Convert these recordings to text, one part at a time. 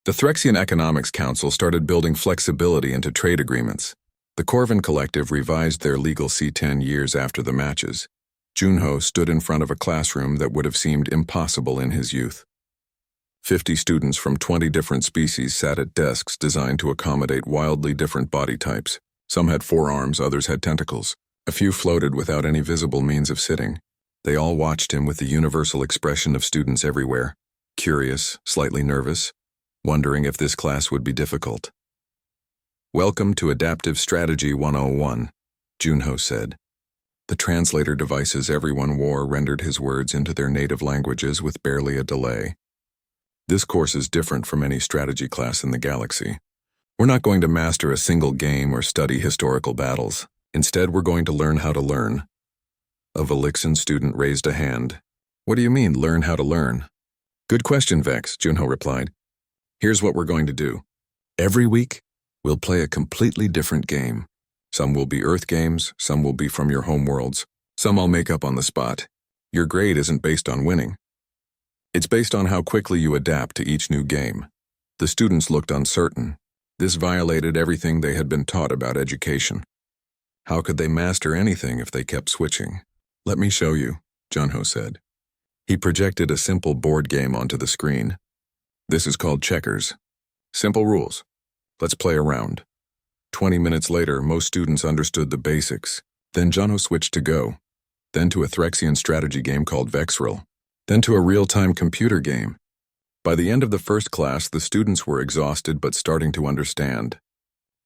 The Threxian Economics Council started building flexibility into trade agreements. The Corvin Collective revised their legal C10 years after the matches. Junho stood in front of a classroom that would have seemed impossible in his youth. 50 students from 20 different species sat at desks designed to accommodate wildly different body types. Some had 4 arms, others had tentacles. A few floated without any visible means of sitting. They all watched him with the universal expression of students everywhere, curious, slightly nervous, wondering if this class would be difficult. "Welcome to Adaptive Strategy 101, Junho said. The translator devices everyone wore rendered his words into their native languages with barely a delay. This course is different from any strategy class in the galaxy. We're not going to master a single game or study historical battles. Instead, we're going to learn how to learn." A Velixan student raised a hand. "What do you mean, learn how to learn?" "Good question, Vex," Junho replied. "Here's what we're going to do. Every week, we'll play a completely different game. Some will be Earth games, some will be from your homeworlds, some I'll make up on the spot. Your grade isn't based on winning. It's based on how quickly you adapt to each new game." The students looked uncertain. This violated everything they had been taught about education. How could they master anything if they kept switching? "Let me show you," Junho said. He projected a simple board game onto the screen. "This is called checkers. Simple rules. Let's play a round." 20 minutes later, most students understood the basics. Then Junho switched to Go, then to a Threxian strategy game called Vexrel, then to a real-time computer game. By the end of the first class, the students were exhausted but starting to understand.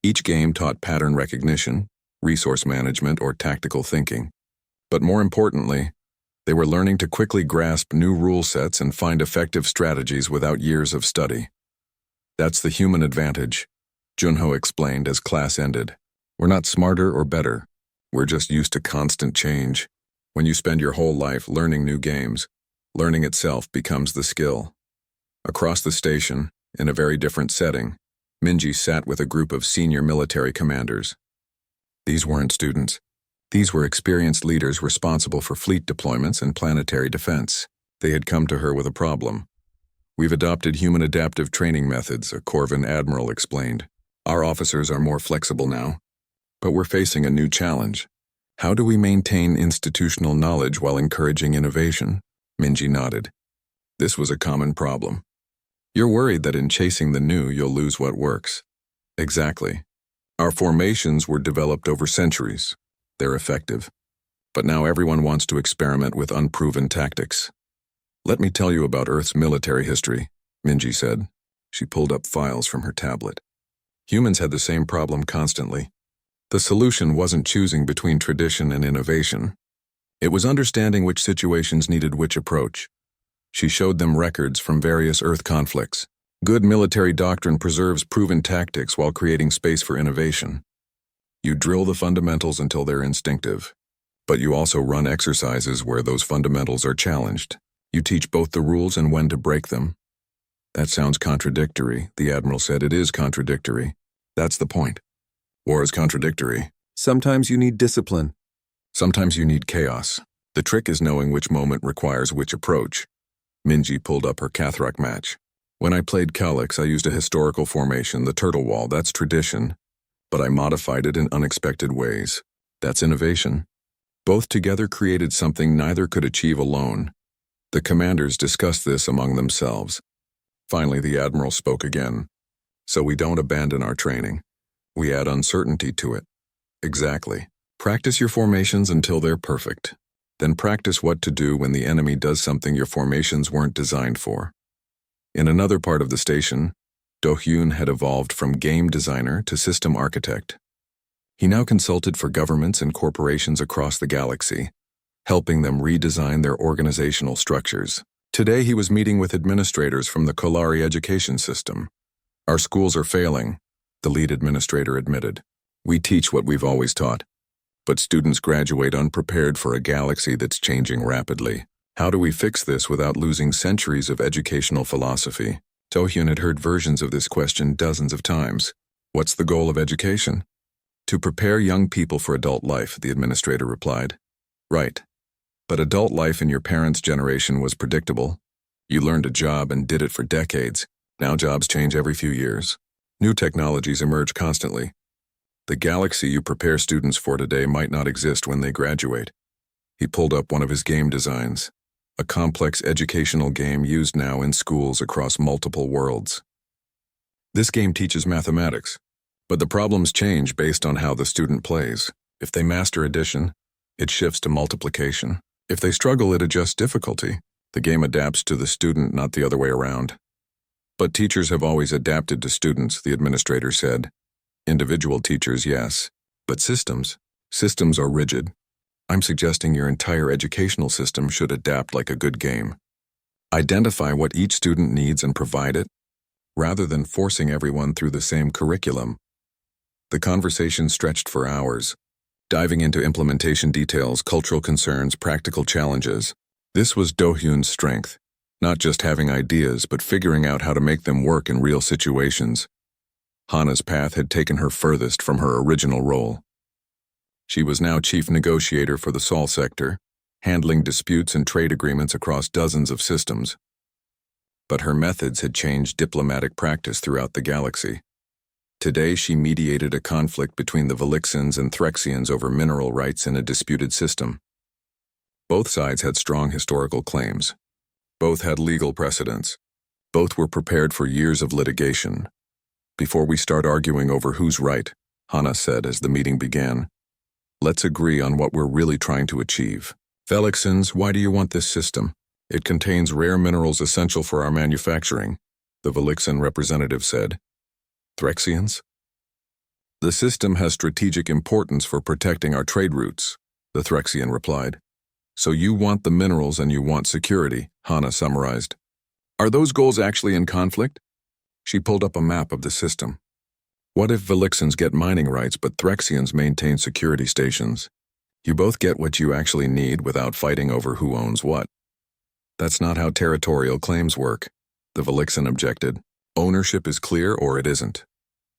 Each game taught pattern recognition, resource management, or tactical thinking. But more importantly, they were learning to quickly grasp new rule sets and find effective strategies without years of study. "That's the human advantage," Junho explained as class ended. "We're not smarter or better. We're just used to constant change. When you spend your whole life learning new games, learning itself becomes the skill." Across the station, in a very different setting, Minji sat with a group of senior military commanders. These weren't students. These were experienced leaders responsible for fleet deployments and planetary defense. They had come to her with a problem. "We've adopted human adaptive training methods," a Corvin admiral explained. "Our officers are more flexible now. But we're facing a new challenge. How do we maintain institutional knowledge while encouraging innovation?" Minji nodded. This was a common problem. "You're worried that in chasing the new, you'll lose what works." "Exactly. Our formations were developed over centuries. They're effective. But now everyone wants to experiment with unproven tactics." "Let me tell you about Earth's military history," Minji said. She pulled up files from her tablet. Humans had the same problem constantly. The solution wasn't choosing between tradition and innovation. It was understanding which situations needed which approach. She showed them records from various Earth conflicts. Good military doctrine preserves proven tactics while creating space for innovation. You drill the fundamentals until they're instinctive, but you also run exercises where those fundamentals are challenged. You teach both the rules and when to break them. "That sounds contradictory," the Admiral said. "It is contradictory. That's the point. War is contradictory. Sometimes you need discipline. Sometimes you need chaos. The trick is knowing which moment requires which approach." Minji pulled up her Cathrock match. "When I played Calyx, I used a historical formation, the turtle wall. That's tradition. But I modified it in unexpected ways. That's innovation." Both together created something neither could achieve alone. The commanders discussed this among themselves. Finally, the Admiral spoke again. "So we don't abandon our training. We add uncertainty to it." "Exactly. Practice your formations until they're perfect. Then practice what to do when the enemy does something your formations weren't designed for." In another part of the station, Do-hyun had evolved from game designer to system architect. He now consulted for governments and corporations across the galaxy, helping them redesign their organizational structures. Today he was meeting with administrators from the Kolari education system. "Our schools are failing," the lead administrator admitted. "We teach what we've always taught, but students graduate unprepared for a galaxy that's changing rapidly. How do we fix this without losing centuries of educational philosophy?" Do-hyun had heard versions of this question dozens of times. "What's the goal of education?" "To prepare young people for adult life," the administrator replied. "Right. But adult life in your parents' generation was predictable. You learned a job and did it for decades. Now jobs change every few years. New technologies emerge constantly. The galaxy you prepare students for today might not exist when they graduate. He pulled up one of his game designs, a complex educational game used now in schools across multiple worlds. This game teaches mathematics, but the problems change based on how the student plays. If they master addition, it shifts to multiplication. If they struggle, it adjusts difficulty. The game adapts to the student, not the other way around. But teachers have always adapted to students, the administrator said. Individual teachers, yes. But systems are rigid. I'm suggesting your entire educational system should adapt like a good game. Identify what each student needs and provide it, rather than forcing everyone through the same curriculum. The conversation stretched for hours, diving into implementation details, cultural concerns, practical challenges. This was Do-hyun's strength, not just having ideas, but figuring out how to make them work in real situations. Hana's path had taken her furthest from her original role. She was now chief negotiator for the Sol sector, handling disputes and trade agreements across dozens of systems. But her methods had changed diplomatic practice throughout the galaxy. Today she mediated a conflict between the Velixians and Threxians over mineral rights in a disputed system. Both sides had strong historical claims. Both had legal precedents. Both were prepared for years of litigation. Before we start arguing over who's right, Hana said as the meeting began, let's agree on what we're really trying to achieve. Velixians, why do you want this system? It contains rare minerals essential for our manufacturing, the Velixian representative said. Threxians? The system has strategic importance for protecting our trade routes, the Threxian replied. So you want the minerals and you want security, Hana summarized. Are those goals actually in conflict? She pulled up a map of the system. What if Velixians get mining rights but Threxians maintain security stations? You both get what you actually need without fighting over who owns what. That's not how territorial claims work, the Velixian objected. Ownership is clear or it isn't.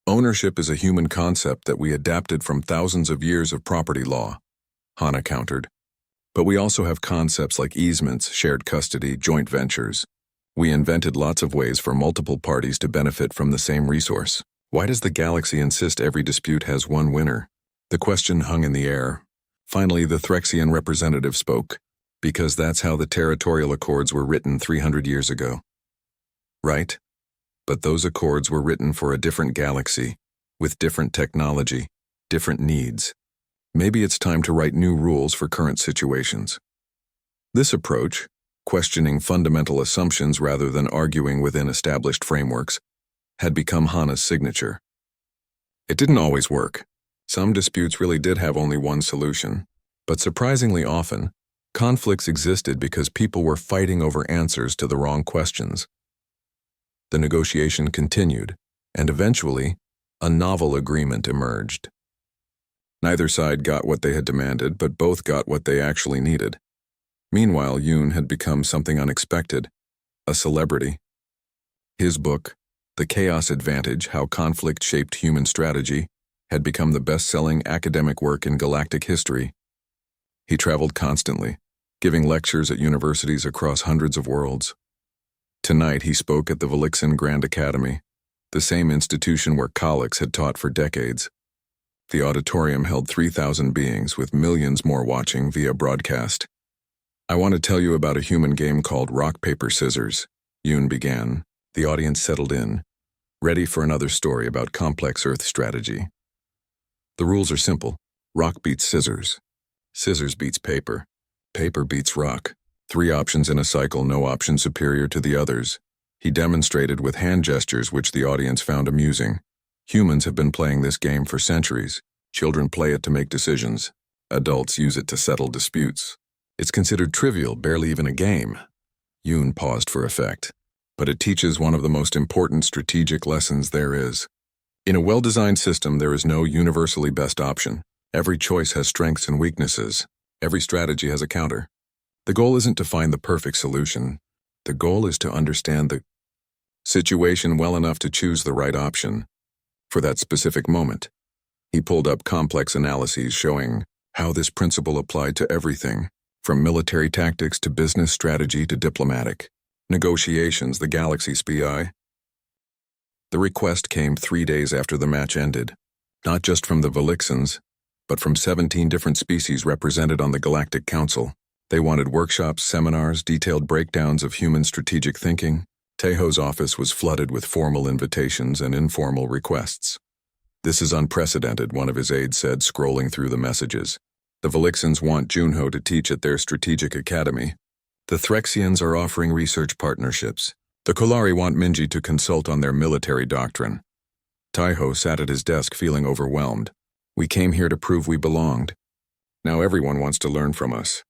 Ownership is a human concept that we adapted from thousands of years of property law, Hana countered. But we also have concepts like easements, shared custody, joint ventures. We invented lots of ways for multiple parties to benefit from the same resource. Why does the galaxy insist every dispute has one winner? The question hung in the air. Finally, the Threxian representative spoke, because that's how the territorial accords were written 300 years ago. Right? But those accords were written for a different galaxy, with different technology, different needs. Maybe it's time to write new rules for current situations. This approach, questioning fundamental assumptions rather than arguing within established frameworks, had become Hana's signature. It didn't always work. Some disputes really did have only one solution, but surprisingly often, conflicts existed because people were fighting over answers to the wrong questions. The negotiation continued, and eventually, a novel agreement emerged. Neither side got what they had demanded, but both got what they actually needed. Meanwhile, Yoon had become something unexpected, a celebrity. His book, The Chaos Advantage: How Conflict Shaped Human Strategy, had become the best-selling academic work in galactic history. He traveled constantly, giving lectures at universities across hundreds of worlds. Tonight he spoke at the Velixian Grand Academy, the same institution where Kalix had taught for decades. The auditorium held 3,000 beings, with millions more watching via broadcast. I want to tell you about a human game called Rock, Paper, Scissors, Yoon began. The audience settled in, ready for another story about complex Earth strategy. The rules are simple. Rock beats scissors. Scissors beats paper. Paper beats rock. 3 options in a cycle, no option superior to the others. He demonstrated with hand gestures which the audience found amusing. Humans have been playing this game for centuries. Children play it to make decisions. Adults use it to settle disputes. It's considered trivial, barely even a game. Yoon paused for effect. But it teaches one of the most important strategic lessons there is. In a well-designed system, there is no universally best option. Every choice has strengths and weaknesses. Every strategy has a counter. The goal isn't to find the perfect solution. The goal is to understand the situation well enough to choose the right option for that specific moment. He pulled up complex analyses showing how this principle applied to everything, from military tactics to business strategy to diplomatic negotiations. The galaxy SPI The request came 3 days after the match ended, not just from the Velixians, but from 17 different species represented on the Galactic Council. They wanted workshops, seminars, detailed breakdowns of human strategic thinking. Tejo's office was flooded with formal invitations and informal requests. "This is unprecedented," one of his aides said, scrolling through the messages. "The Velixians want Junho to teach at their strategic academy. The Threxians are offering research partnerships. The Kolari want Minji to consult on their military doctrine." Tejo sat at his desk feeling overwhelmed. "We came here to prove we belonged. Now everyone wants to learn from us.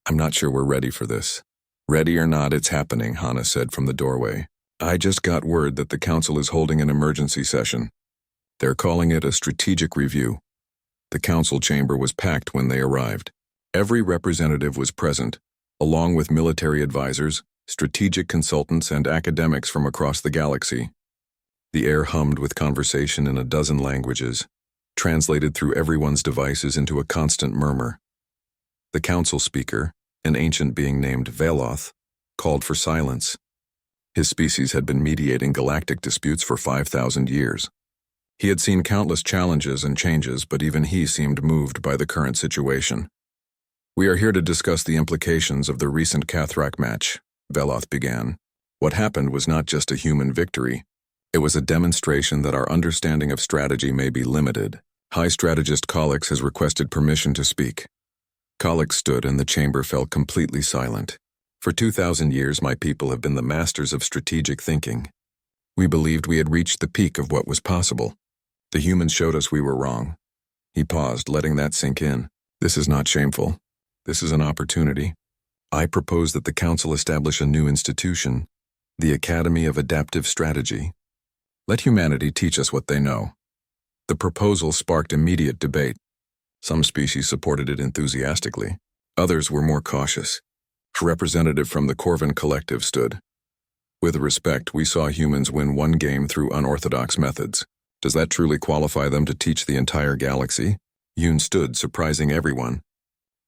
I'm not sure we're ready for this." "Ready or not, it's happening," Hana said from the doorway. "I just got word that the council is holding an emergency session. They're calling it a strategic review." The council chamber was packed when they arrived. Every representative was present, along with military advisors, strategic consultants, and academics from across the galaxy. The air hummed with conversation in a dozen languages, translated through everyone's devices into a constant murmur. The council speaker, an ancient being named Veloth, called for silence. His species had been mediating galactic disputes for 5,000 years. He had seen countless challenges and changes, but even he seemed moved by the current situation. "We are here to discuss the implications of the recent Kathrak match," Veloth began. "What happened was not just a human victory. It was a demonstration that our understanding of strategy may be limited. High Strategist Collix has requested permission to speak." Collix stood and the chamber fell completely silent. "For 2,000 years, my people have been the masters of strategic thinking. We believed we had reached the peak of what was possible. The humans showed us we were wrong." He paused, letting that sink in. "This is not shameful. This is an opportunity. I propose that the council establish a new institution, the Academy of Adaptive Strategy. Let humanity teach us what they know." The proposal sparked immediate debate. Some species supported it enthusiastically. Others were more cautious. A representative from the Corvin Collective stood. "With respect, we saw humans win one game through unorthodox methods. Does that truly qualify them to teach the entire galaxy?" Yoon stood, surprising everyone.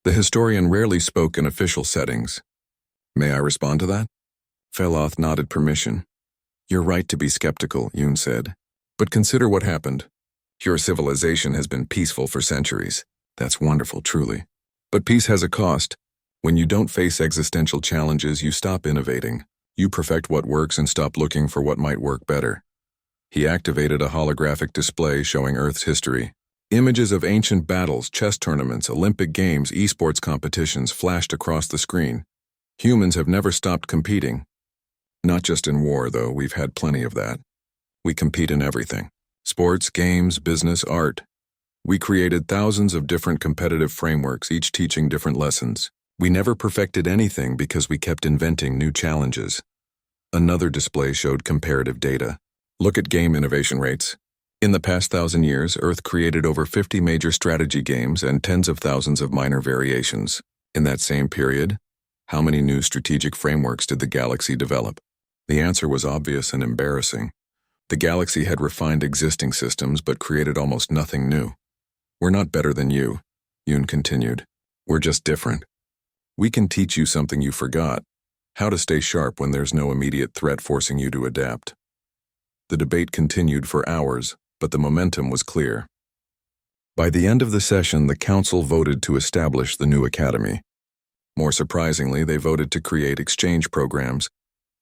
The historian rarely spoke in official settings. "May I respond to that?" Veloth nodded permission. "You're right to be skeptical," Yoon said. "But consider what happened. Your civilization has been peaceful for centuries. That's wonderful, truly. But peace has a cost. When you don't face existential challenges, you stop innovating. You perfect what works and stop looking for what might work better." He activated a holographic display showing Earth's history. Images of ancient battles, chess tournaments, Olympic Games, esports competitions flashed across the screen. Humans have never stopped competing. Not just in war, though, we've had plenty of that. We compete in everything. Sports, games, business, art. We created thousands of different competitive frameworks, each teaching different lessons. We never perfected anything because we kept inventing new challenges. Another display showed comparative data. Look at game innovation rates. In the past 1,000 years, Earth created over 50 major strategy games and tens of thousands of minor variations. In that same period, how many new strategic frameworks did the galaxy develop? The answer was obvious and embarrassing. The galaxy had refined existing systems but created almost nothing new. "We're not better than you," Yoon continued. "We're just different. We can teach you something you forgot, how to stay sharp when there's no immediate threat forcing you to adapt." The debate continued for hours, but the momentum was clear. By the end of the session, the council voted to establish the new academy. More surprisingly, they voted to create exchange programs,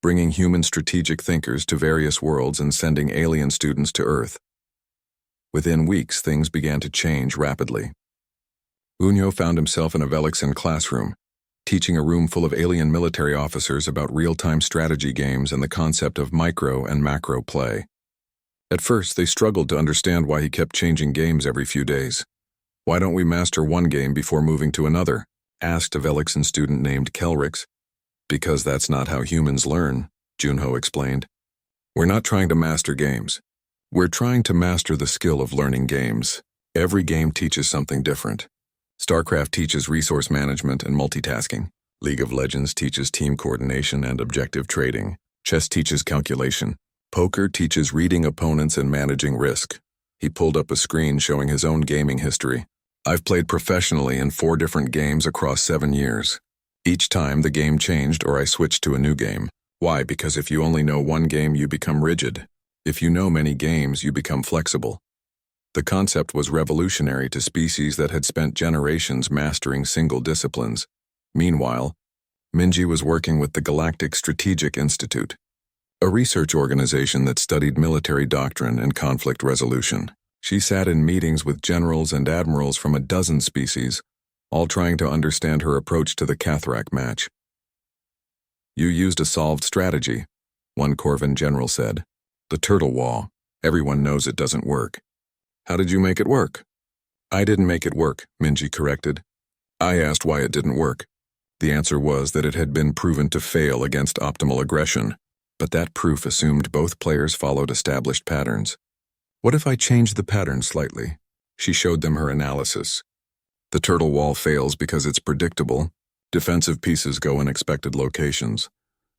bringing human strategic thinkers to various worlds and sending alien students to Earth. Within weeks, things began to change rapidly. Unyo found himself in a Velixian classroom, teaching a room full of alien military officers about real-time strategy games and the concept of micro and macro play. At first, they struggled to understand why he kept changing games every few days. "Why don't we master one game before moving to another?" asked a Velixian student named Kelrix. "Because that's not how humans learn," Junho explained. "We're not trying to master games. We're trying to master the skill of learning games. Every game teaches something different. StarCraft teaches resource management and multitasking. League of Legends teaches team coordination and objective trading. Chess teaches calculation. Poker teaches reading opponents and managing risk." He pulled up a screen showing his own gaming history. "I've played professionally in 4 different games across 7 years. Each time the game changed or I switched to a new game. Why? Because if you only know one game, you become rigid. If you know many games, you become flexible. The concept was revolutionary to species that had spent generations mastering single disciplines. Meanwhile, Minji was working with the Galactic Strategic Institute, a research organization that studied military doctrine and conflict resolution. She sat in meetings with generals and admirals from a dozen species, all trying to understand her approach to the Cathrak match. "You used a solved strategy," one Corvin general said. "The turtle wall. Everyone knows it doesn't work." "How did you make it work?" "I didn't make it work," Minji corrected. "I asked why it didn't work. The answer was that it had been proven to fail against optimal aggression, but that proof assumed both players followed established patterns. What if I changed the pattern slightly?" She showed them her analysis. "The turtle wall fails because it's predictable. Defensive pieces go in expected locations,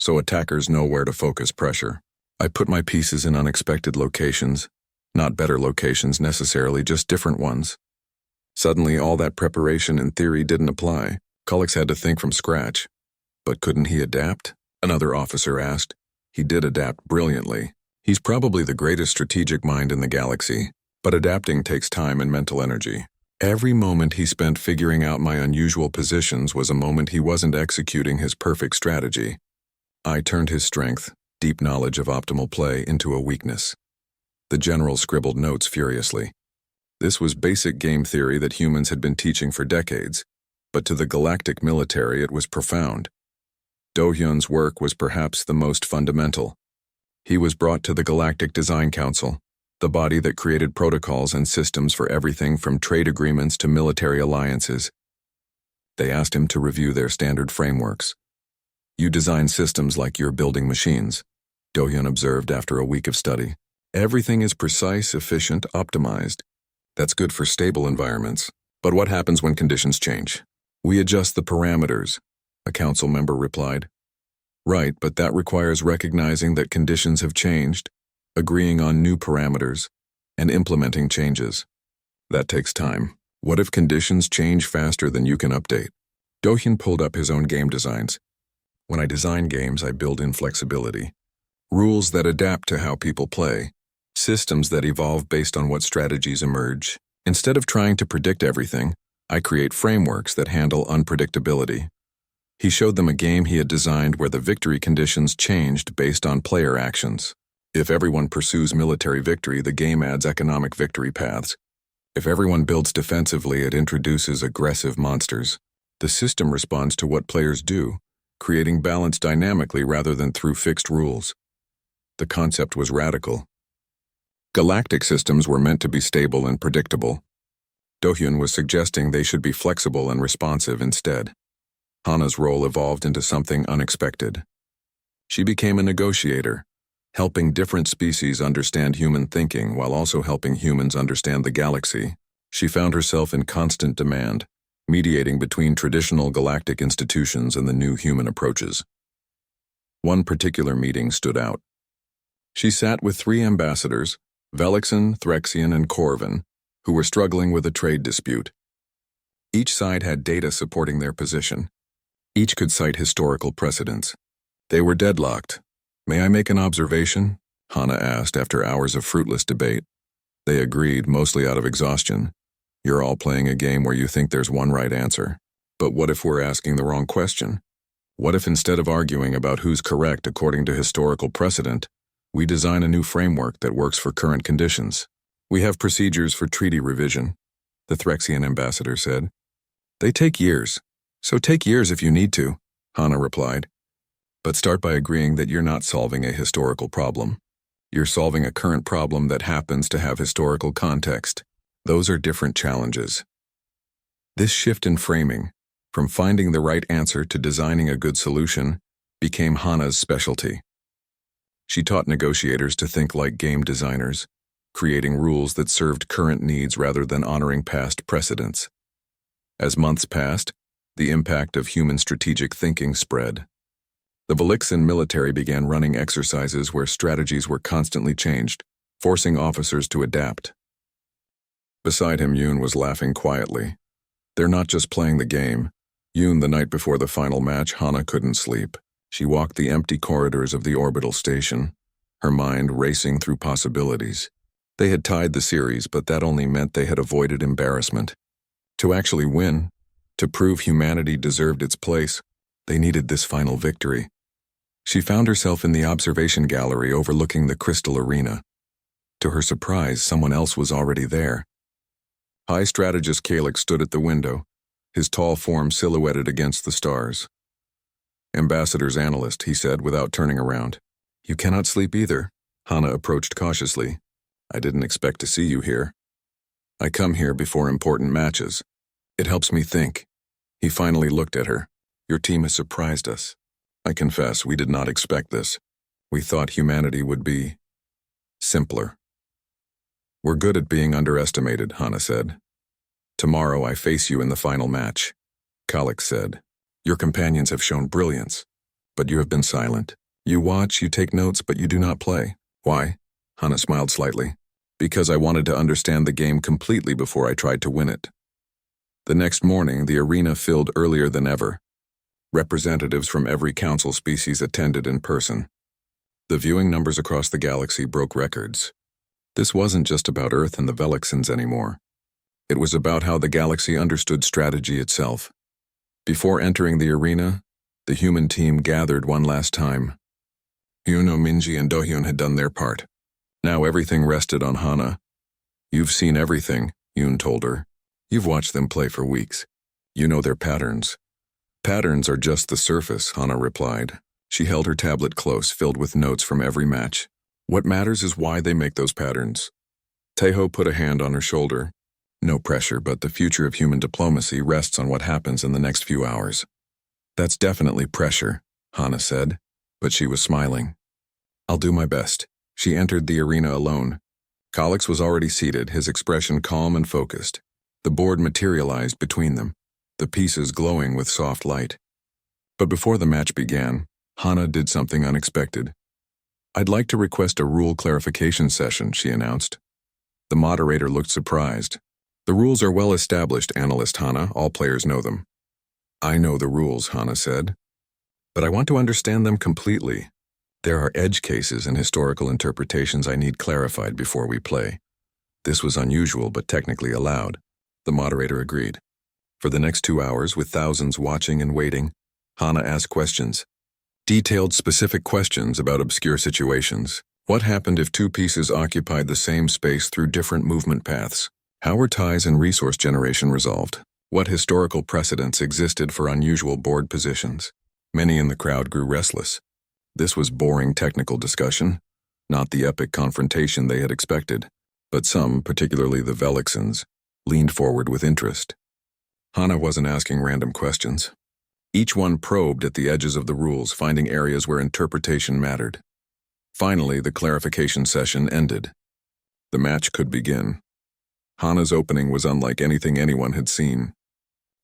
so attackers know where to focus pressure. I put my pieces in unexpected locations, not better locations necessarily, just different ones." Suddenly, all that preparation and theory didn't apply. Cullix had to think from scratch. "But couldn't he adapt?" another officer asked. "He did adapt brilliantly. He's probably the greatest strategic mind in the galaxy, but adapting takes time and mental energy. Every moment he spent figuring out my unusual positions was a moment he wasn't executing his perfect strategy. I turned his strength, deep knowledge of optimal play, into a weakness." The general scribbled notes furiously. This was basic game theory that humans had been teaching for decades, but to the galactic military it was profound. Do-hyun's work was perhaps the most fundamental. He was brought to the Galactic Design Council, the body that created protocols and systems for everything from trade agreements to military alliances. They asked him to review their standard frameworks. "You design systems like you're building machines," Do-hyun observed after a week of study. "Everything is precise, efficient, optimized. That's good for stable environments. But what happens when conditions change?" "We adjust the parameters," a council member replied. "Right, but that requires recognizing that conditions have changed, agreeing on new parameters, and implementing changes. That takes time. What if conditions change faster than you can update?" Do-hyun pulled up his own game designs. "When I design games, I build in flexibility. Rules that adapt to how people play. Systems that evolve based on what strategies emerge. Instead of trying to predict everything, I create frameworks that handle unpredictability." He showed them a game he had designed where the victory conditions changed based on player actions. If everyone pursues military victory, the game adds economic victory paths. If everyone builds defensively, it introduces aggressive monsters. The system responds to what players do, creating balance dynamically rather than through fixed rules. The concept was radical. Galactic systems were meant to be stable and predictable. Do-hyun was suggesting they should be flexible and responsive instead. Hana's role evolved into something unexpected. She became a negotiator, helping different species understand human thinking while also helping humans understand the galaxy. She found herself in constant demand, mediating between traditional galactic institutions and the new human approaches. One particular meeting stood out. She sat with 3 ambassadors, Velixen, Threxian, and Corvin, who were struggling with a trade dispute. Each side had data supporting their position. Each could cite historical precedents. They were deadlocked. "May I make an observation?" Hana asked after hours of fruitless debate. They agreed, mostly out of exhaustion. "You're all playing a game where you think there's one right answer. But what if we're asking the wrong question? What if instead of arguing about who's correct according to historical precedent, we design a new framework that works for current conditions? We have procedures for treaty revision," the Threxian ambassador said. "They take years. So take years if you need to," Hana replied. "But start by agreeing that you're not solving a historical problem. You're solving a current problem that happens to have historical context. Those are different challenges." This shift in framing, from finding the right answer to designing a good solution, became Hana's specialty. She taught negotiators to think like game designers, creating rules that served current needs rather than honoring past precedents. As months passed, the impact of human strategic thinking spread. The Velixen military began running exercises where strategies were constantly changed, forcing officers to adapt. Beside him, Yoon was laughing quietly. They're not just playing the game. Yoon, the night before the final match, Hana couldn't sleep. She walked the empty corridors of the orbital station. her mind racing through possibilities. They had tied the series, but that only meant they had avoided embarrassment. To actually win, to prove humanity deserved its place, they needed this final victory. She found herself in the observation gallery overlooking the crystal arena. To her surprise, someone else was already there. High strategist Calix stood at the window, his tall form silhouetted against the stars. "Ambassador's analyst," he said without turning around. "You cannot sleep either." Hana approached cautiously. "I didn't expect to see you here. I come here before important matches. It helps me think." He finally looked at her. "Your team has surprised us. I confess, we did not expect this. We thought humanity would be simpler." "We're good at being underestimated," Hana said. "Tomorrow I face you in the final match." Calix said, "Your companions have shown brilliance, but you have been silent. You watch, you take notes, but you do not play." "Why?" Hana smiled slightly. "Because I wanted to understand the game completely before I tried to win it." The next morning, the arena filled earlier than ever. Representatives from every council species attended in person. The viewing numbers across the galaxy broke records. This wasn't just about Earth and the Velixans anymore. It was about how the galaxy understood strategy itself. Before entering the arena, the human team gathered one last time. Yuno, Minji, and Dohyun had done their part. Now everything rested on Hana. "You've seen everything," Yoon told her. "You've watched them play for weeks. You know their patterns." "Patterns are just the surface," Hana replied. She held her tablet close, filled with notes from every match. "What matters is why they make those patterns." Taeho put a hand on her shoulder. "No pressure, but the future of human diplomacy rests on what happens in the next few hours." "That's definitely pressure," Hana said, but she was smiling. "I'll do my best." She entered the arena alone. Calix was already seated, his expression calm and focused. The board materialized between them, the pieces glowing with soft light. But before the match began, Hana did something unexpected. "I'd like to request a rule clarification session," she announced. The moderator looked surprised. "The rules are well established, Analyst Hana. All players know them." "I know the rules," Hana said. "But I want to understand them completely. There are edge cases and historical interpretations I need clarified before we play." This was unusual but technically allowed. The moderator agreed. For the next 2 hours, with thousands watching and waiting, Hana asked questions. Detailed, specific questions about obscure situations. What happened if two pieces occupied the same space through different movement paths? How were ties and resource generation resolved? What historical precedents existed for unusual board positions? Many in the crowd grew restless. This was boring technical discussion, not the epic confrontation they had expected. But some, particularly the Velixans, leaned forward with interest. Hana wasn't asking random questions. Each one probed at the edges of the rules, finding areas where interpretation mattered. Finally, the clarification session ended. The match could begin. Hana's opening was unlike anything anyone had seen.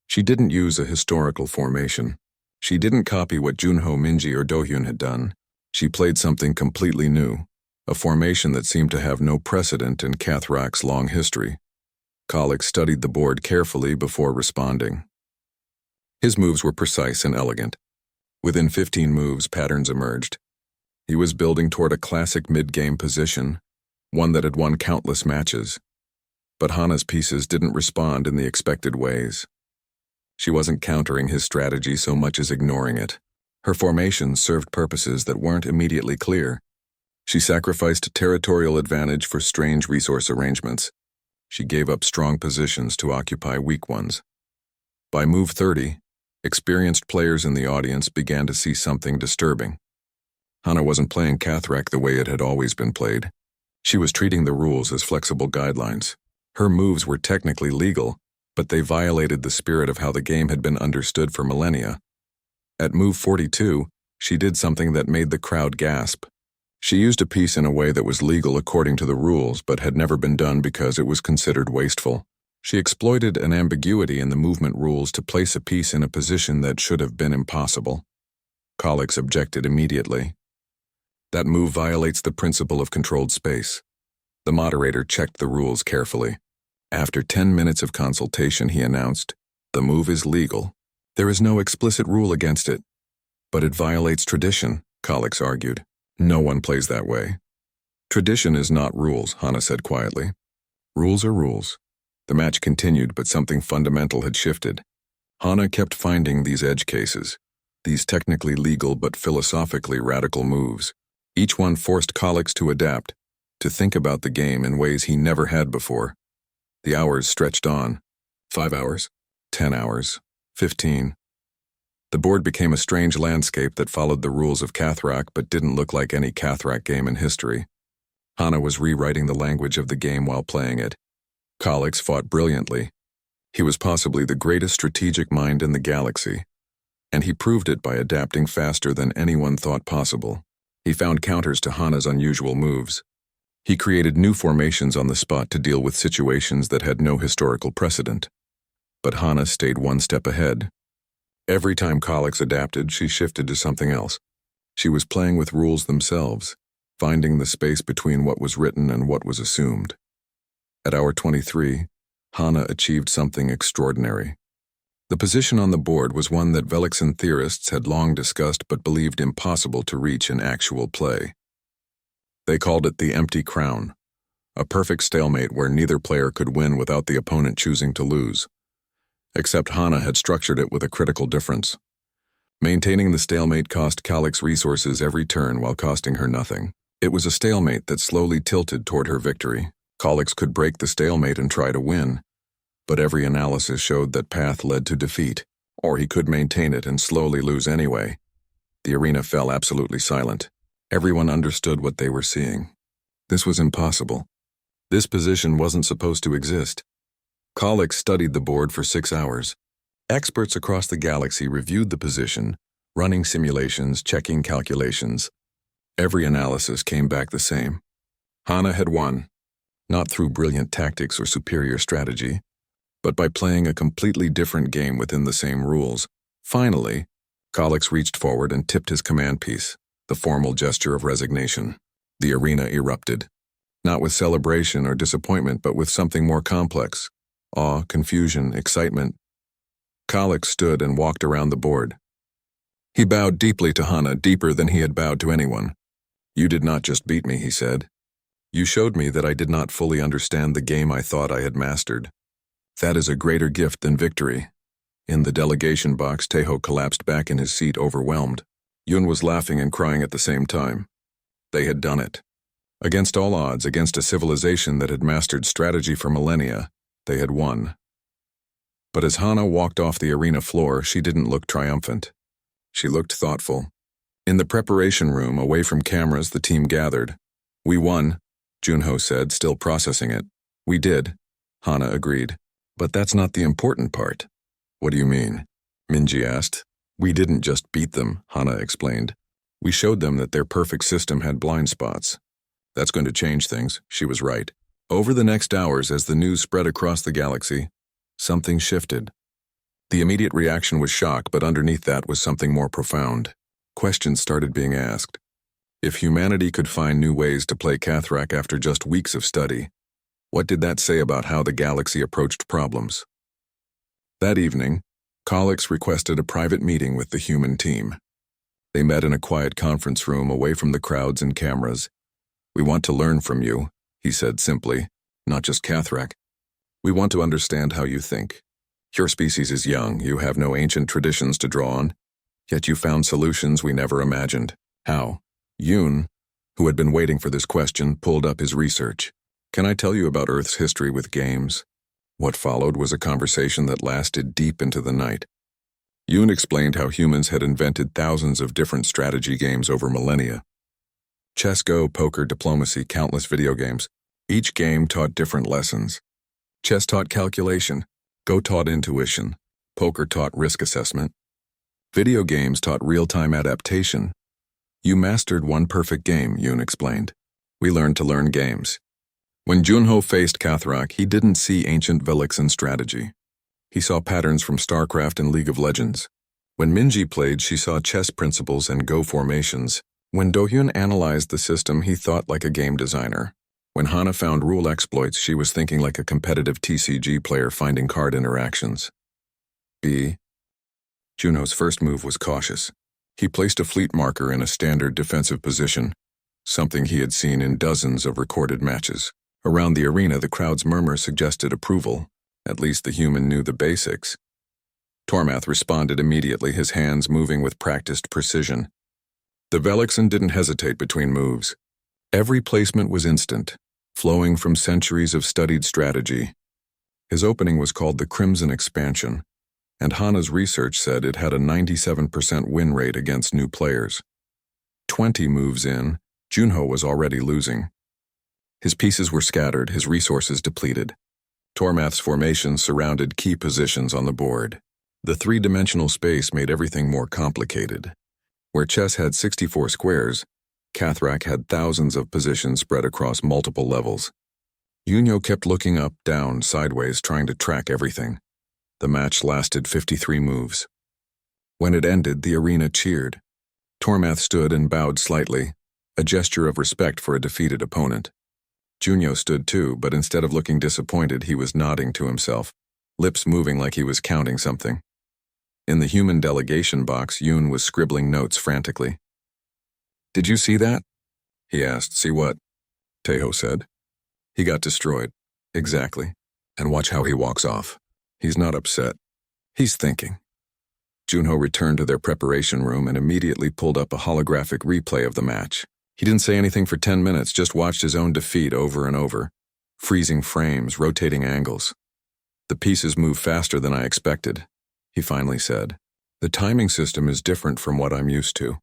She didn't use a historical formation. She didn't copy what Junho, Minji, or Dohyun had done. She played something completely new, a formation that seemed to have no precedent in Cathrak's long history. Calix studied the board carefully before responding. His moves were precise and elegant. Within 15 moves, patterns emerged. He was building toward a classic mid-game position, one that had won countless matches. But Hana's pieces didn't respond in the expected ways. She wasn't countering his strategy so much as ignoring it. Her formations served purposes that weren't immediately clear. She sacrificed territorial advantage for strange resource arrangements. She gave up strong positions to occupy weak ones. By move 30, experienced players in the audience began to see something disturbing. Hana wasn't playing Cathrak the way it had always been played. She was treating the rules as flexible guidelines. Her moves were technically legal, but they violated the spirit of how the game had been understood for millennia. At move 42, she did something that made the crowd gasp. She used a piece in a way that was legal according to the rules, but had never been done because it was considered wasteful. She exploited an ambiguity in the movement rules to place a piece in a position that should have been impossible. Calix objected immediately. That move violates the principle of controlled space. The moderator checked the rules carefully. After 10 minutes of consultation, he announced, "The move is legal. There is no explicit rule against it." "But it violates tradition," Calix argued. "No one plays that way." Tradition is not rules, Hana said quietly. Rules are rules. The match continued, but something fundamental had shifted. Hana kept finding these edge cases, these technically legal but philosophically radical moves. Each one forced Calix to adapt, to think about the game in ways he never had before. The hours stretched on. 5 hours, 10 hours, 15. The board became a strange landscape that followed the rules of Cathrak but didn't look like any Cathrak game in history. Hana was rewriting the language of the game while playing it. Calix fought brilliantly. He was possibly the greatest strategic mind in the galaxy, and he proved it by adapting faster than anyone thought possible. He found counters to Hana's unusual moves. He created new formations on the spot to deal with situations that had no historical precedent. But Hana stayed one step ahead. Every time Calix adapted, she shifted to something else. She was playing with rules themselves, finding the space between what was written and what was assumed. At hour 23, Hana achieved something extraordinary. The position on the board was one that Velixan theorists had long discussed but believed impossible to reach in actual play. They called it the empty crown, a perfect stalemate where neither player could win without the opponent choosing to lose. Except Hana had structured it with a critical difference. Maintaining the stalemate cost Calix resources every turn while costing her nothing. It was a stalemate that slowly tilted toward her victory. Calix could break the stalemate and try to win, but every analysis showed that path led to defeat, or he could maintain it and slowly lose anyway. The arena fell absolutely silent. Everyone understood what they were seeing. This was impossible. This position wasn't supposed to exist. Calix studied the board for 6 hours. Experts across the galaxy reviewed the position, running simulations, checking calculations. Every analysis came back the same. Hana had won, not through brilliant tactics or superior strategy, but by playing a completely different game within the same rules. Finally, Calix reached forward and tipped his command piece, the formal gesture of resignation. The arena erupted, not with celebration or disappointment, but with something more complex. Awe, confusion, excitement. Calix stood and walked around the board. He bowed deeply to Hana, deeper than he had bowed to anyone. "You did not just beat me," he said. "You showed me that I did not fully understand the game I thought I had mastered. That is a greater gift than victory." In the delegation box, Tejo collapsed back in his seat, overwhelmed. Yun was laughing and crying at the same time. They had done it. Against all odds, against a civilization that had mastered strategy for millennia, they had won. But as Hana walked off the arena floor, she didn't look triumphant. She looked thoughtful. In the preparation room, away from cameras, the team gathered. "We won," Junho said, still processing it. "We did," Hana agreed. "But that's not the important part." "What do you mean?" Minji asked. "We didn't just beat them," Hana explained. "We showed them that their perfect system had blind spots. That's going to change things." She was right. Over the next hours, as the news spread across the galaxy, something shifted. The immediate reaction was shock, but underneath that was something more profound. Questions started being asked. If humanity could find new ways to play Cathrak after just weeks of study, what did that say about how the galaxy approached problems? That evening, Calix requested a private meeting with the human team. They met in a quiet conference room away from the crowds and cameras. "We want to learn from you," he said simply, "not just Cathrak. We want to understand how you think. Your species is young, you have no ancient traditions to draw on, yet you found solutions we never imagined. How?" Yun, who had been waiting for this question, pulled up his research. "Can I tell you about Earth's history with games?" What followed was a conversation that lasted deep into the night. Yun explained how humans had invented thousands of different strategy games over millennia. Chess, Go, poker, diplomacy, countless video games. Each game taught different lessons. Chess taught calculation, Go taught intuition, poker taught risk assessment. Video games taught real-time adaptation. "You mastered one perfect game," Yun explained. "We learned to learn games." When Junho faced Cathrak, he didn't see ancient Velixan strategy. He saw patterns from StarCraft and League of Legends. When Minji played, she saw chess principles and Go formations. When Dohyun analyzed the system, he thought like a game designer. When Hana found rule exploits, she was thinking like a competitive TCG player finding card interactions. Junho's first move was cautious. He placed a fleet marker in a standard defensive position. something he had seen in dozens of recorded matches. Around the arena, the crowd's murmur suggested approval. At least the human knew the basics. Tormath responded immediately, his hands moving with practiced precision. The Velixen didn't hesitate between moves. Every placement was instant, flowing from centuries of studied strategy. His opening was called the Crimson Expansion, and Hana's research said it had a 97% win rate against new players. 20 moves in, Junho was already losing. His pieces were scattered, his resources depleted. Tormath's formations surrounded key positions on the board. The three-dimensional space made everything more complicated. Where chess had 64 squares, Cathrak had thousands of positions spread across multiple levels. Junho kept looking up, down, sideways, trying to track everything. The match lasted 53 moves. When it ended, the arena cheered. Tormath stood and bowed slightly, a gesture of respect for a defeated opponent. Junho stood too, but instead of looking disappointed, he was nodding to himself, lips moving like he was counting something. In the human delegation box, Yoon was scribbling notes frantically. "Did you see that?" he asked. "See what?" Taeho said. "He got destroyed." "Exactly. And watch how he walks off. He's not upset. He's thinking." Junho returned to their preparation room and immediately pulled up a holographic replay of the match. He didn't say anything for 10 minutes, just watched his own defeat over and over. Freezing frames, rotating angles. "The pieces move faster than I expected," he finally said. "The timing system is different from what I'm used to.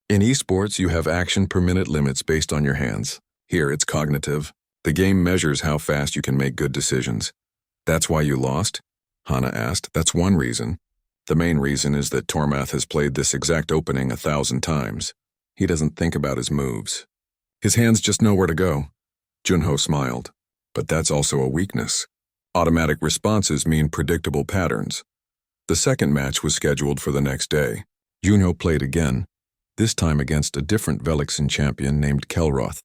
In esports, you have action per minute limits based on your hands. Here, it's cognitive. The game measures how fast you can make good decisions." "That's why you lost?" Hana asked. "That's one reason. The main reason is that Tormath has played this exact opening 1,000 times. He doesn't think about his moves. His hands just know where to go." Junho smiled. "But that's also a weakness. Automatic responses mean predictable patterns." The second match was scheduled for the next day. Junho played again, this time against a different Velixen champion named Kelroth.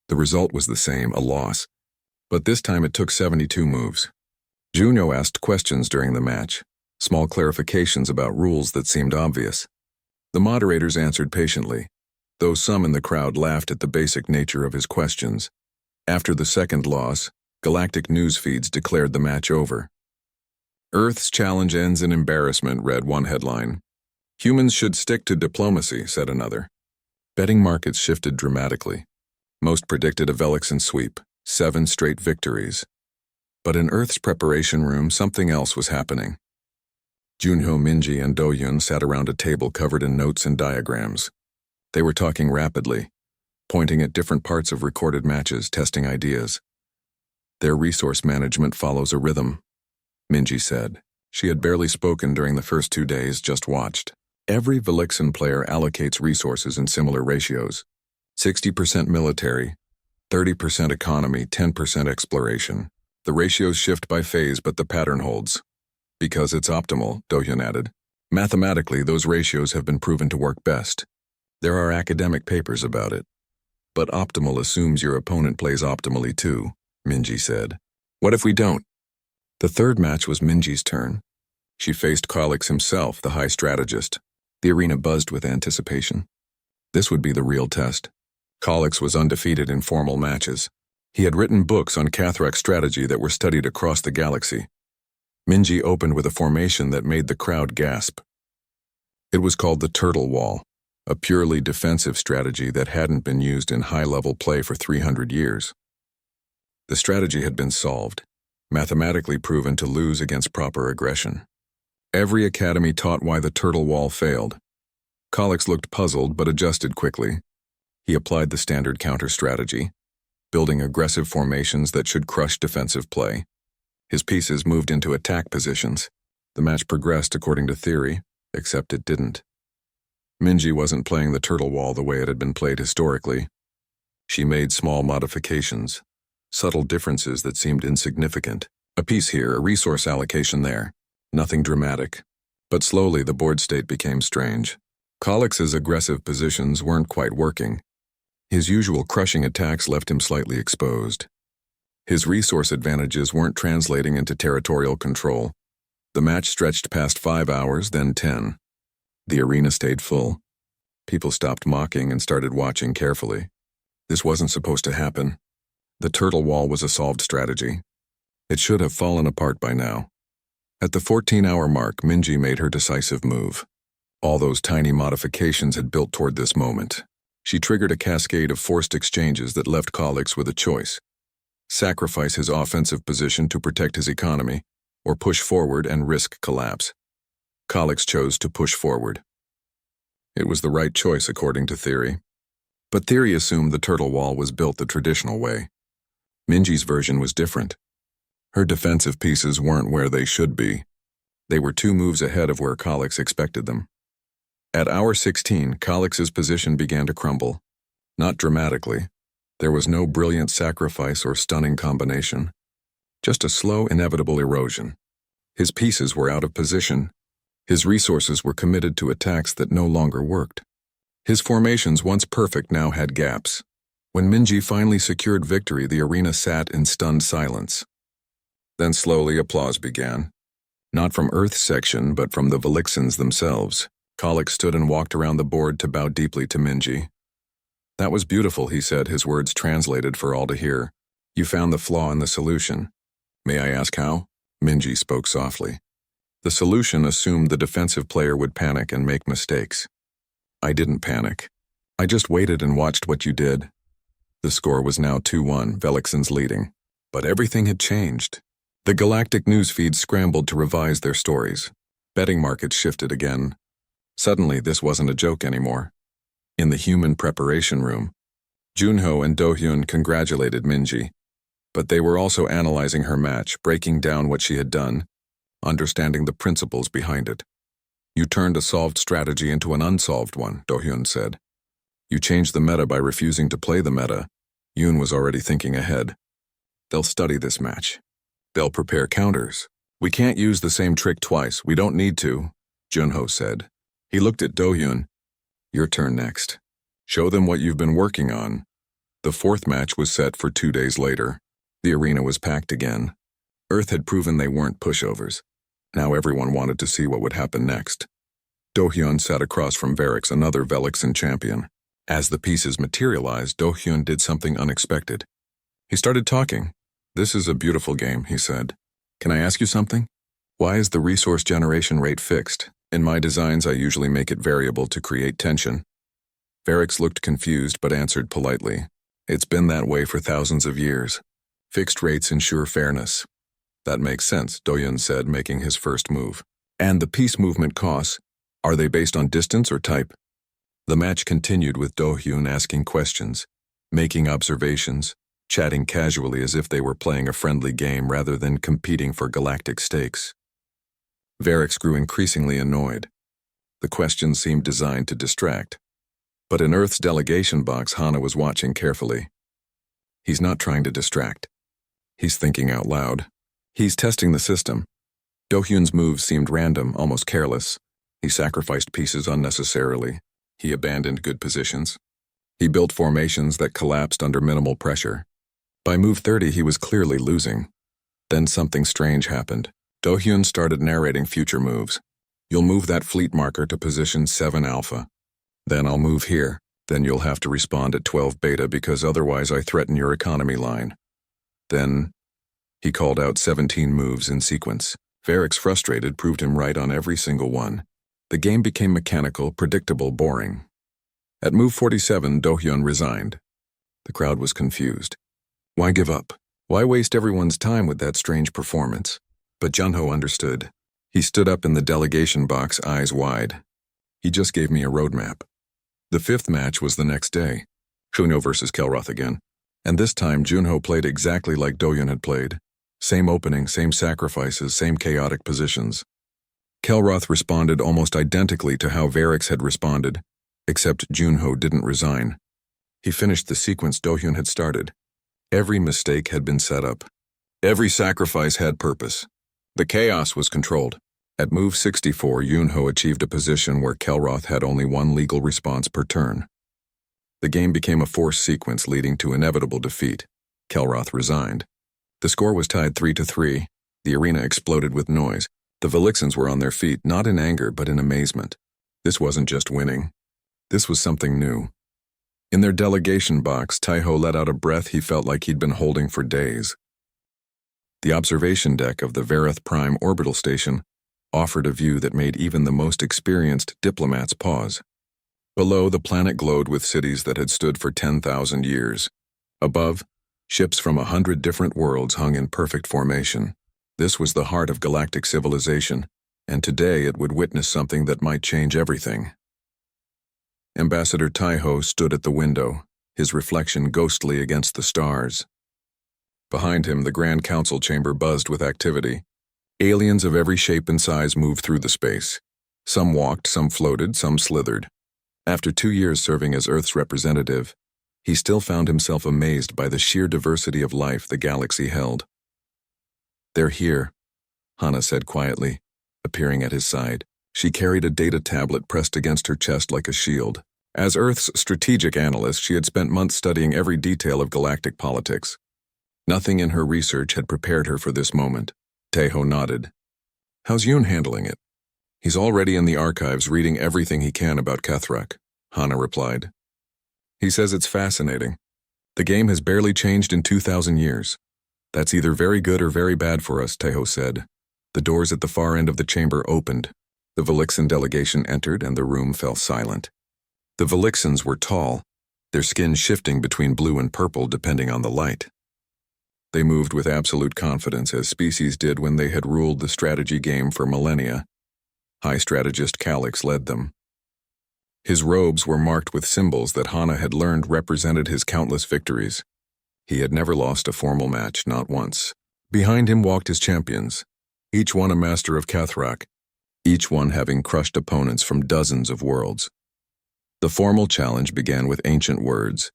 The result was the same, a loss. But this time it took 72 moves. Junho asked questions during the match, small clarifications about rules that seemed obvious. The moderators answered patiently, though some in the crowd laughed at the basic nature of his questions. After the second loss, Galactic news feeds declared the match over. "Earth's challenge ends in embarrassment," read one headline. "Humans should stick to diplomacy," said another. Betting markets shifted dramatically. Most predicted a Velixen sweep, 7 straight victories. But in Earth's preparation room, something else was happening. Junho, Minji, and Doyun sat around a table covered in notes and diagrams. They were talking rapidly, pointing at different parts of recorded matches, testing ideas. "Their resource management follows a rhythm," Minji said. She had barely spoken during the first 2 days, just watched. "Every Velixen player allocates resources in similar ratios. 60% military, 30% economy, 10% exploration. The ratios shift by phase, but the pattern holds. Because it's optimal," Dohyun added. "Mathematically, those ratios have been proven to work best. There are academic papers about it. But optimal assumes your opponent plays optimally too," Minji said. "What if we don't?" The third match was Minji's turn. She faced Kalix himself, the high strategist. The arena buzzed with anticipation. This would be the real test. Kalix was undefeated in formal matches. He had written books on Cathrak strategy that were studied across the galaxy. Minji opened with a formation that made the crowd gasp. It was called the Turtle Wall, a purely defensive strategy that hadn't been used in high-level play for 300 years. The strategy had been solved, mathematically proven to lose against proper aggression. Every academy taught why the Turtle Wall failed. Kalix looked puzzled but adjusted quickly. He applied the standard counter strategy, building aggressive formations that should crush defensive play. His pieces moved into attack positions. The match progressed according to theory, except it didn't. Minji wasn't playing the Turtle Wall the way it had been played historically. She made small modifications, subtle differences that seemed insignificant. A piece here, a resource allocation there. Nothing dramatic. But slowly the board state became strange. Kalix's aggressive positions weren't quite working. His usual crushing attacks left him slightly exposed. His resource advantages weren't translating into territorial control. The match stretched past 5 hours, then 10. The arena stayed full. People stopped mocking and started watching carefully. This wasn't supposed to happen. The turtle wall was a solved strategy. It should have fallen apart by now. At the 14-hour mark, Minji made her decisive move. All those tiny modifications had built toward this moment. She triggered a cascade of forced exchanges that left Calix with a choice: sacrifice his offensive position to protect his economy, or push forward and risk collapse. Calix chose to push forward. It was the right choice according to theory. But theory assumed the turtle wall was built the traditional way. Minji's version was different. Her defensive pieces weren't where they should be. They were 2 moves ahead of where Calix expected them. At hour 16, Calix's position began to crumble. Not dramatically. There was no brilliant sacrifice or stunning combination. Just a slow, inevitable erosion. His pieces were out of position. His resources were committed to attacks that no longer worked. His formations, once perfect, now had gaps. When Minji finally secured victory, the arena sat in stunned silence. Then slowly applause began. Not from Earth's section, but from the Velixians themselves. Calix stood and walked around the board to bow deeply to Minji. "That was beautiful," he said, his words translated for all to hear. "You found the flaw in the solution." "May I ask how?" Minji spoke softly. "The solution assumed the defensive player would panic and make mistakes. I didn't panic. I just waited and watched what you did." The score was now 2-1, Velixians leading. But everything had changed. The Galactic newsfeed scrambled to revise their stories. Betting markets shifted again. Suddenly, this wasn't a joke anymore. In the human preparation room, Junho and Do-hyun congratulated Minji. But they were also analyzing her match, breaking down what she had done, understanding the principles behind it. "You turned a solved strategy into an unsolved one," Do-hyun said. "You changed the meta by refusing to play the meta." Yoon was already thinking ahead. "They'll study this match. They'll prepare counters. We can't use the same trick twice. We don't need to," Junho said. He looked at Do-hyun. "Your turn next. Show them what you've been working on." The 4th match was set for 2 days later. The arena was packed again. Earth had proven they weren't pushovers. Now everyone wanted to see what would happen next. Do-hyun sat across from Varix, another Velixian champion. As the pieces materialized, Do-hyun did something unexpected. He started talking. "This is a beautiful game," he said. "Can I ask you something? Why is the resource generation rate fixed? In my designs, I usually make it variable to create tension." Varix looked confused but answered politely. "It's been that way for thousands of years. Fixed rates ensure fairness." "That makes sense," Do-hyun said, making his first move. "And the piece movement costs, are they based on distance or type?" The match continued with Do-hyun asking questions, making observations, chatting casually as if they were playing a friendly game rather than competing for galactic stakes. Varix grew increasingly annoyed. The questions seemed designed to distract. But in Earth's delegation box, Hana was watching carefully. "He's not trying to distract. He's thinking out loud. He's testing the system." Do-hyun's moves seemed random, almost careless. He sacrificed pieces unnecessarily. He abandoned good positions. He built formations that collapsed under minimal pressure. By move 30, he was clearly losing. Then something strange happened. Do-hyun started narrating future moves. "You'll move that fleet marker to position 7 Alpha. Then I'll move here. Then you'll have to respond at 12 Beta because otherwise I threaten your economy line. Then..." He called out 17 moves in sequence. Varix, frustrated, proved him right on every single one. The game became mechanical, predictable, boring. At move 47, Do-hyun resigned. The crowd was confused. Why give up? Why waste everyone's time with that strange performance? But Junho understood. He stood up in the delegation box, eyes wide. "He just gave me a roadmap." The 5th match was the next day. Junho versus Kelroth again. And this time, Junho played exactly like Do-hyun had played. Same opening, same sacrifices, same chaotic positions. Kelroth responded almost identically to how Varix had responded, except Junho didn't resign. He finished the sequence Do-hyun had started. Every mistake had been set up. Every sacrifice had purpose. The chaos was controlled. At move 64, Junho achieved a position where Kelroth had only one legal response per turn. The game became a forced sequence leading to inevitable defeat. Kelroth resigned. The score was tied 3-3. The arena exploded with noise. The Velixians were on their feet, not in anger but in amazement. This wasn't just winning. This was something new. In their delegation box, Taiho let out a breath he felt like he'd been holding for days. The observation deck of the Vareth Prime orbital station offered a view that made even the most experienced diplomats pause. Below, the planet glowed with cities that had stood for 10,000 years. Above, ships from 100 different worlds hung in perfect formation. This was the heart of galactic civilization, and today it would witness something that might change everything. Ambassador Taiho stood at the window, his reflection ghostly against the stars. Behind him, the Grand Council chamber buzzed with activity. Aliens of every shape and size moved through the space. Some walked, some floated, some slithered. After 2 years serving as Earth's representative, he still found himself amazed by the sheer diversity of life the galaxy held. "They're here," Hana said quietly, appearing at his side. She carried a data tablet pressed against her chest like a shield. As Earth's strategic analyst, she had spent months studying every detail of galactic politics. Nothing in her research had prepared her for this moment. Taiho nodded. "How's Yoon handling it?" "He's already in the archives reading everything he can about Kethrak," Hana replied. "He says it's fascinating. The game has barely changed in 2,000 years. That's either very good or very bad for us," Taiho said. The doors at the far end of the chamber opened. The Velixan delegation entered and the room fell silent. The Velixans were tall, their skin shifting between blue and purple depending on the light. They moved with absolute confidence as species did when they had ruled the strategy game for millennia. High Strategist Calix led them. His robes were marked with symbols that Hana had learned represented his countless victories. He had never lost a formal match, not once. Behind him walked his champions, each one a master of Kethrak, each one having crushed opponents from dozens of worlds. The formal challenge began with ancient words,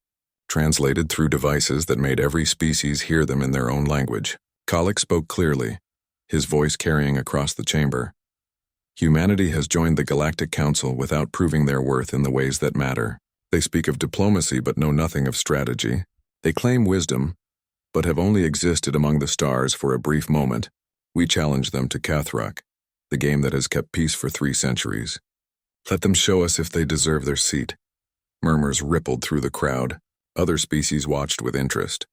translated through devices that made every species hear them in their own language. Calix spoke clearly, his voice carrying across the chamber. "Humanity has joined the Galactic Council without proving their worth in the ways that matter. They speak of diplomacy but know nothing of strategy. They claim wisdom, but have only existed among the stars for a brief moment. We challenge them to Kethrak, the game that has kept peace for 3 centuries. Let them show us if they deserve their seat." Murmurs rippled through the crowd. Other species watched with interest.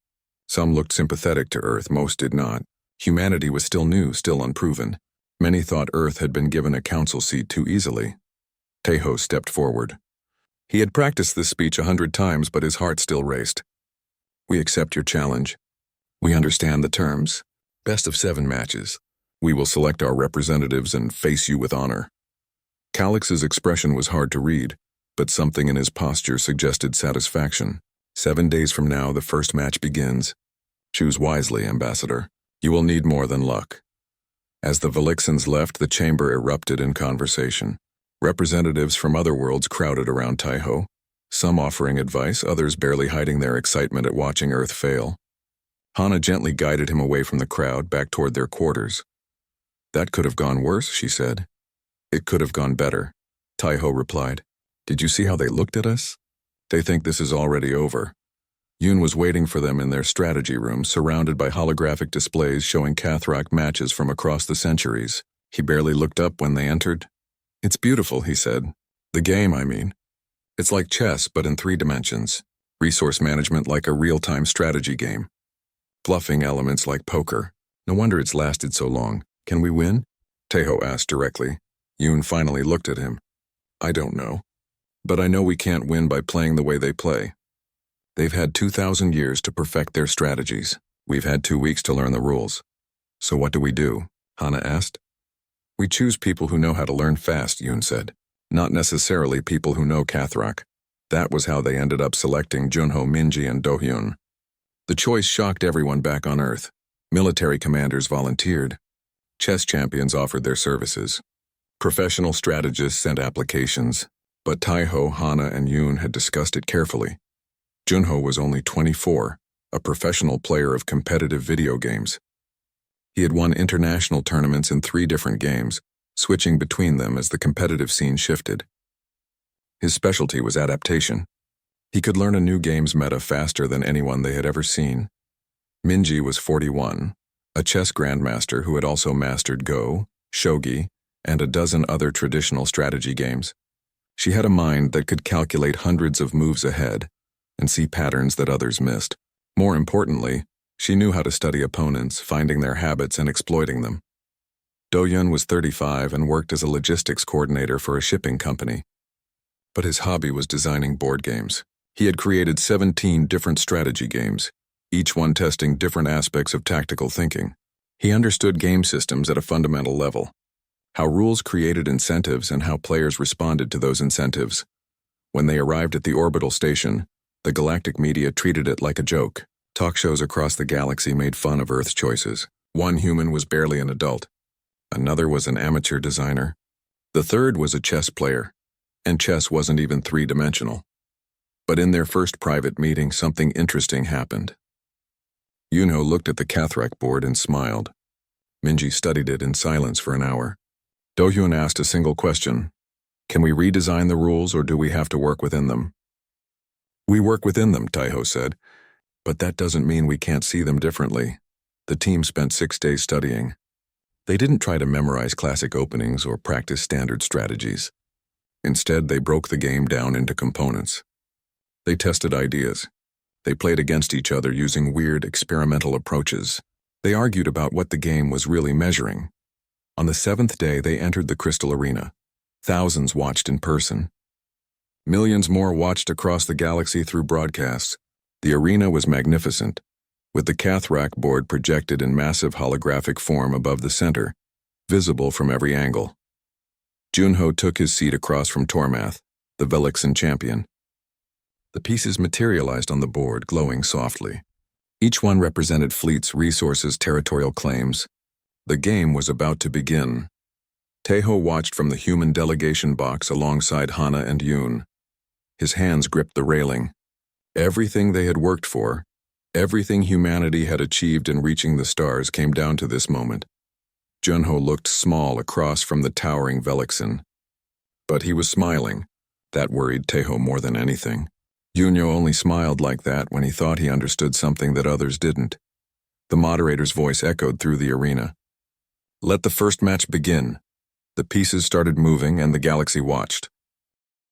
Some looked sympathetic to Earth, most did not. Humanity was still new, still unproven. Many thought Earth had been given a council seat too easily. Taiho stepped forward. He had practiced this speech 100 times, but his heart still raced. "We accept your challenge. We understand the terms. Best of 7 matches. We will select our representatives and face you with honor." Calix's expression was hard to read, but something in his posture suggested satisfaction. 7 days from now, the first match begins. Choose wisely, Ambassador. You will need more than luck. As the Velixans left, the chamber erupted in conversation. Representatives from other worlds crowded around Taiho, some offering advice, others barely hiding their excitement at watching Earth fail. Hana gently guided him away from the crowd, back toward their quarters. "That could have gone worse," she said. "It could have gone better," Taiho replied. "Did you see how they looked at us? They think this is already over." Yoon was waiting for them in their strategy room, surrounded by holographic displays showing Kethrak matches from across the centuries. He barely looked up when they entered. "It's beautiful," he said. "The game, I mean. It's like chess, but in 3 dimensions. Resource management like a real-time strategy game. Bluffing elements like poker. No wonder it's lasted so long. Can we win?" Taiho asked directly. Yoon finally looked at him. "I don't know. But I know we can't win by playing the way they play. They've had 2,000 years to perfect their strategies. We've had 2 weeks to learn the rules. So what do we do?" Hana asked. "We choose people who know how to learn fast," Yoon said. "Not necessarily people who know Kethrak." That was how they ended up selecting Junho, Minji, and Dohyun. The choice shocked everyone back on Earth. Military commanders volunteered. Chess champions offered their services. Professional strategists sent applications, but Taiho, Hana, and Yoon had discussed it carefully. Junho was only 24, a professional player of competitive video games. He had won international tournaments in 3 different games, switching between them as the competitive scene shifted. His specialty was adaptation. He could learn a new game's meta faster than anyone they had ever seen. Minji was 41, a chess grandmaster who had also mastered Go, Shogi, and a dozen other traditional strategy games. She had a mind that could calculate hundreds of moves ahead, and see patterns that others missed. More importantly, she knew how to study opponents, finding their habits and exploiting them. Do-Yun was 35 and worked as a logistics coordinator for a shipping company. But his hobby was designing board games. He had created 17 different strategy games, each one testing different aspects of tactical thinking. He understood game systems at a fundamental level, how rules created incentives and how players responded to those incentives. When they arrived at the orbital station, the galactic media treated it like a joke. Talk shows across the galaxy made fun of Earth's choices. One human was barely an adult. Another was an amateur designer. The third was a chess player, and chess wasn't even three-dimensional. But in their first private meeting, something interesting happened. Yunho looked at the Cathrak board and smiled. Minji studied it in silence for an hour. Do-Hyun asked a single question. Can we redesign the rules or do we have to work within them? We work within them, Taiho said. But that doesn't mean we can't see them differently. The team spent 6 days studying. They didn't try to memorize classic openings or practice standard strategies. Instead, they broke the game down into components. They tested ideas. They played against each other using weird experimental approaches. They argued about what the game was really measuring. On the 7th day, they entered the Crystal Arena. Thousands watched in person. Millions more watched across the galaxy through broadcasts. The arena was magnificent, with the Cathrak board projected in massive holographic form above the center, visible from every angle. Junho took his seat across from Tormath, the Velixen champion. The pieces materialized on the board, glowing softly. Each one represented fleets, resources, territorial claims. The game was about to begin. Taeho watched from the human delegation box alongside Hana and Yoon. His hands gripped the railing. Everything they had worked for, everything humanity had achieved in reaching the stars came down to this moment. Junho looked small across from the towering Velixen. But he was smiling. That worried Taeho more than anything. Yunho only smiled like that when he thought he understood something that others didn't. The moderator's voice echoed through the arena. Let the first match begin. The pieces started moving and the galaxy watched.